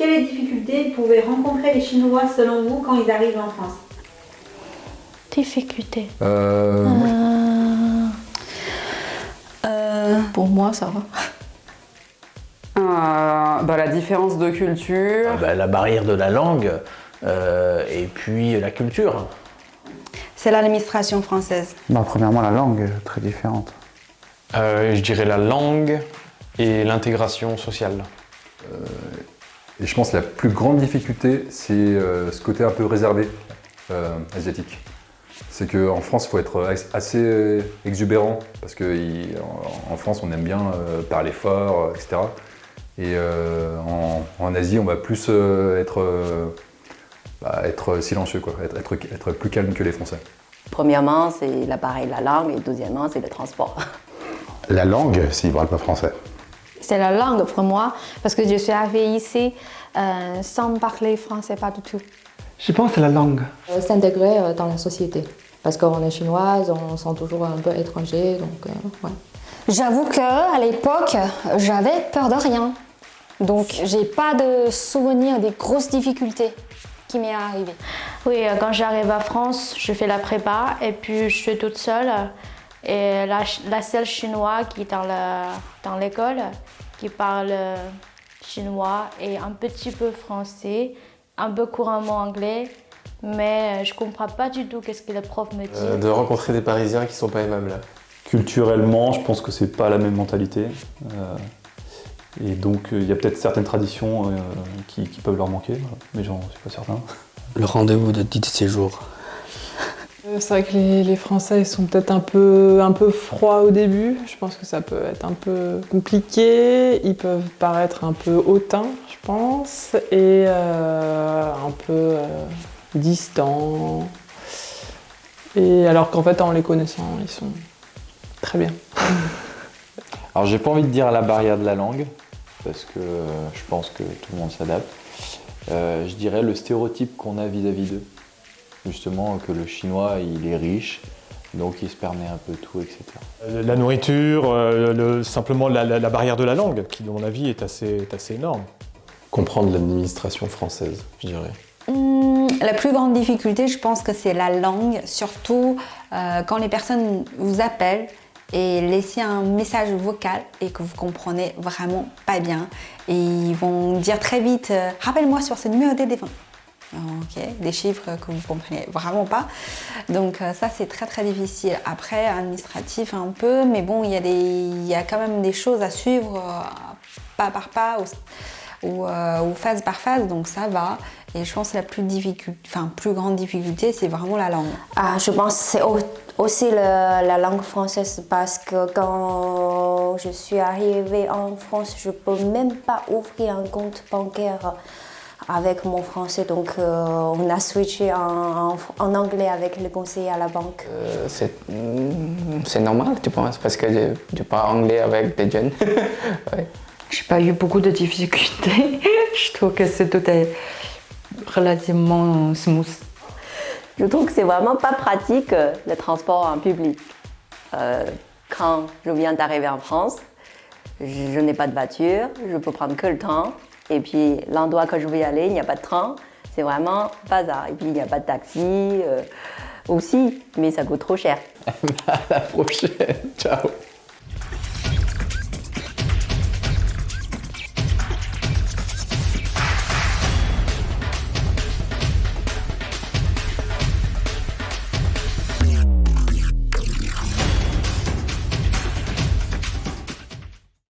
quelles difficultés pouvaient rencontrer les Chinois selon vous quand ils arrivent en France? Difficulté. Pour moi, ça va. La différence de culture. La barrière de la langue et puis la culture. C'est l'administration française. Premièrement, la langue, très différente. Je dirais la langue et l'intégration sociale. Et je pense que la plus grande difficulté, c'est ce côté un peu réservé asiatique. C'est qu'en France, il faut être assez exubérant, parce qu'en France, on aime bien parler fort, etc. Et en Asie, on va plus être silencieux, quoi, être plus calme que les Français. Premièrement, c'est l'appareil de la langue, et deuxièmement, c'est le transport. La langue, s'ils ne parlent pas français. C'est la langue pour moi, parce que je suis arrivée ici sans parler français, pas du tout. Je pense que c'est la langue. S'intégrer dans la société. Parce qu'on est chinoise, on se sent toujours un peu étranger, donc ouais. J'avoue qu'à l'époque, j'avais peur de rien. Donc, j'ai pas de souvenir des grosses difficultés qui m'est arrivées. Oui, quand j'arrive à France, je fais la prépa et puis je suis toute seule. Et la seule chinoise qui est dans l'école, qui parle chinois et un petit peu français, un peu couramment anglais, mais je comprends pas du tout qu'est-ce que le prof me dit. De rencontrer des Parisiens qui sont pas aimables. Culturellement, je pense que c'est pas la même mentalité. Et donc, il y a peut-être certaines traditions qui peuvent leur manquer, mais j'en suis pas certain. Le rendez-vous de titre de séjour. C'est vrai que les Français sont peut-être un peu froids au début. Je pense que ça peut être un peu compliqué. Ils peuvent paraître un peu hautains, je pense, et un peu distants. Et alors qu'en fait, en les connaissant, ils sont très bien. Alors, j'ai pas envie de dire la barrière de la langue, parce que je pense que tout le monde s'adapte. Je dirais le stéréotype qu'on a vis-à-vis d'eux. Justement, que le chinois, il est riche, donc il se permet un peu tout, etc. La nourriture, simplement la barrière de la langue, qui, à mon avis, est assez énorme. Comprendre l'administration française, je dirais. La plus grande difficulté, je pense que c'est la langue, surtout quand les personnes vous appellent et laissent un message vocal et que vous comprenez vraiment pas bien. Et ils vont dire très vite « Rappelle-moi sur ce numéro de téléphone ». Ok, des chiffres que vous comprenez vraiment pas. Donc ça c'est très très difficile. Après administratif un peu, mais bon il y a quand même des choses à suivre pas par pas ou phase par phase, donc ça va. Et je pense que la plus grande difficulté c'est vraiment la langue. Je pense que c'est aussi la langue française, parce que quand je suis arrivée en France, je peux même pas ouvrir un compte bancaire avec mon français, donc on a switché en anglais avec le conseiller à la banque. C'est normal, tu penses, parce que tu parles anglais avec des jeunes. Ouais. J'ai pas eu beaucoup de difficultés. Je trouve que tout est relativement smooth. Je trouve que c'est vraiment pas pratique le transport en public. Quand je viens d'arriver en France, je n'ai pas de voiture, je peux prendre que le train. Et puis l'endroit que je veux y aller, il n'y a pas de train, c'est vraiment bazar. Et puis il n'y a pas de taxi aussi, mais ça coûte trop cher. À la prochaine, ciao.